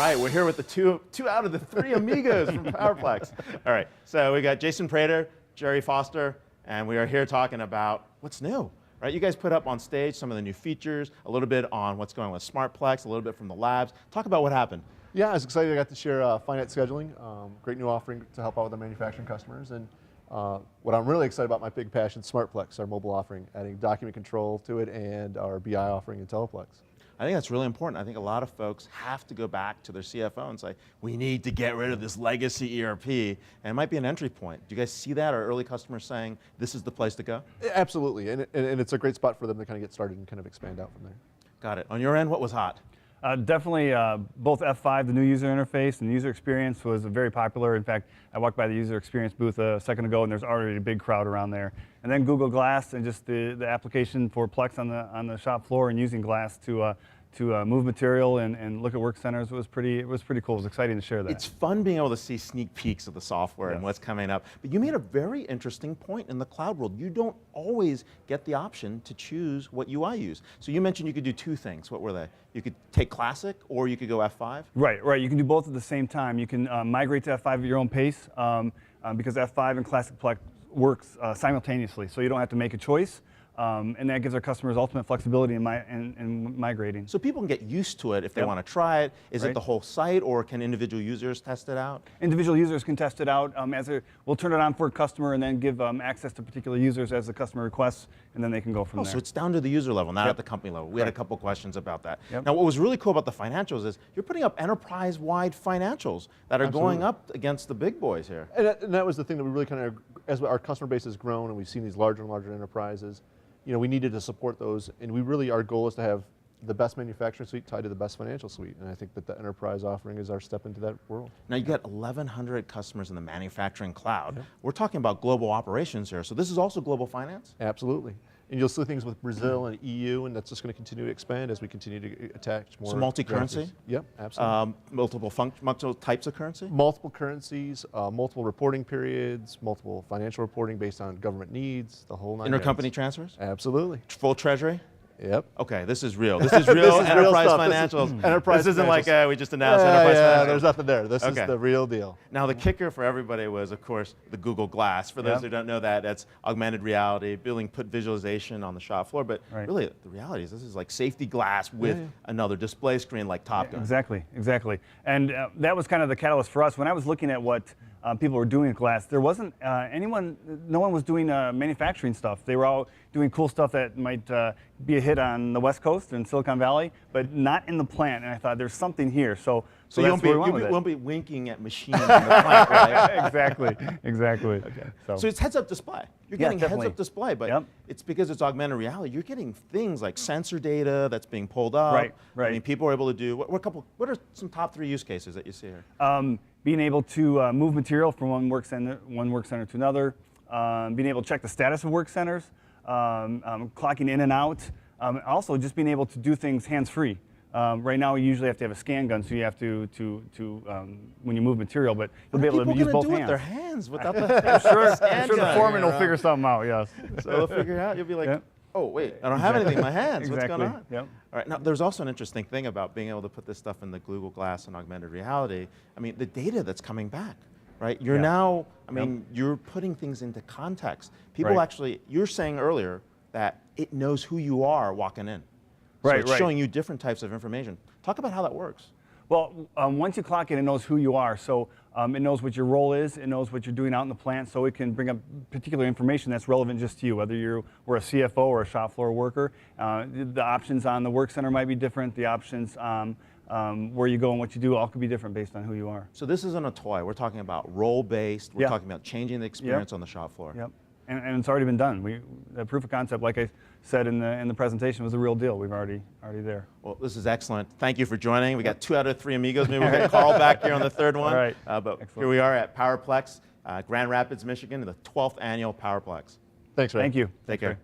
right, we're here with the two out of the three amigos from PowerPlex. All right, so we got Jason Prater, Jerry Foster, and we are here talking about what's new. Right, you guys put up on stage some of the new features, a little bit on what's going on with SmartPlex, a little bit from the labs. Talk about what happened. Yeah, I was excited I got to share finite scheduling, great new offering to help out with our manufacturing customers. And what I'm really excited about, my big passion, SmartPlex, our mobile offering, adding document control to it, and our BI offering in Teleplex. I think that's really important. I think a lot of folks have to go back to their CFO and say, we need to get rid of this legacy ERP, and it might be an entry point. Do you guys see that? Are early customers saying this is the place to go? Absolutely, and it's a great spot for them to kind of get started and kind of expand out from there. Got it. On your end, what was hot? Definitely both F5, the new user interface, and the user experience was very popular. In fact, I walked by the user experience booth a second ago, and there's already a big crowd around there. And then Google Glass and just the application for Plex on the shop floor and using Glass to move material and look at work centers was pretty cool. It was exciting to share that. It's fun being able to see sneak peeks of the software and what's coming up. But you made a very interesting point in the cloud world. You don't always get the option to choose what UI you use. So you mentioned you could do two things. What were they? You could take Classic or you could go F5? Right. You can do both at the same time. You can migrate to F5 at your own pace because F5 and Classic Plex works simultaneously, so you don't have to make a choice. And that gives our customers ultimate flexibility in migrating. So people can get used to it if they want to try it. Is it the whole site, or can individual users test it out? Individual users can test it out. We'll turn it on for a customer and then give access to particular users as the customer requests, and then they can go from there. So it's down to the user level, not at the company level. We had a couple questions about that. Now, what was really cool about the financials is you're putting up enterprise-wide financials that are going up against the big boys here. And that was the thing that we really kind of, as our customer base has grown and we've seen these larger and larger enterprises, we needed to support those, and our goal is to have the best manufacturing suite tied to the best financial suite, and I think that the enterprise offering is our step into that world. Now you got 1,100 customers in the manufacturing cloud. We're talking about global operations here, so this is also global finance? Absolutely. And you'll see things with Brazil and EU, and that's just going to continue to expand as we continue to attach more. So multi-currency? Yep, absolutely. Multiple types of currency? Multiple currencies, multiple reporting periods, multiple financial reporting based on government needs, the whole nine. Intercompany transfers? Absolutely. Full treasury? Yep. Okay, this is real. This is real enterprise financials. This isn't like we just announced enterprise financials. There's nothing there. This is the real deal. Now the kicker for everybody was, of course, the Google Glass. For those who don't know that, that's augmented reality, put visualization on the shop floor. But really, the reality is this is like safety glass with another display screen like Top Gun. Exactly. And that was kind of the catalyst for us. When I was looking at what people were doing with Glass, there wasn't no one was doing manufacturing stuff. They were all doing cool stuff that might be a hit on the West Coast and Silicon Valley, but not in the plant. And I thought there's something here. So you won't be winking at machines in the plant, right? Exactly. Okay. So it's heads-up display. You're getting heads-up display, but it's because it's augmented reality. You're getting things like sensor data that's being pulled up. Right. I mean, people are able to do what are some top 3 use cases that you see here? Being able to move material from one work center to another, being able to check the status of work centers, clocking in and out, also just being able to do things hands-free. Right now, you usually have to have a scan gun, so you have to when you move material, but you'll be able to use both hands. People can do with their hands without the sure the foreman will figure something out. Yes. So they'll figure it out. You'll be like, oh wait, I don't have anything in my hands. What's going on? Yep. All right. Now, there's also an interesting thing about being able to put this stuff in the Google Glass and augmented reality. I mean, the data that's coming back. Right? You're now, you're putting things into context. People actually, you're saying earlier that it knows who you are walking in. So it's showing you different types of information. Talk about how that works. Well, once you clock in, it knows who you are. So it knows what your role is. It knows what you're doing out in the plant. So it can bring up particular information that's relevant just to you, whether we're a CFO or a shop floor worker. The options on the work center might be different. The options where you go and what you do all could be different based on who you are. So this isn't a toy. We're talking about role-based. We're talking about changing the experience on the shop floor. Yep. And it's already been done. The proof of concept, like I said in the presentation, was a real deal. We've already there. Well, this is excellent. Thank you for joining. We got 2 out of 3 amigos. Maybe we'll get Carl back here on the 3rd one. All right. But here we are at PowerPlex, Grand Rapids, Michigan, the 12th annual PowerPlex. Thanks, Ray. Thank you. Take care.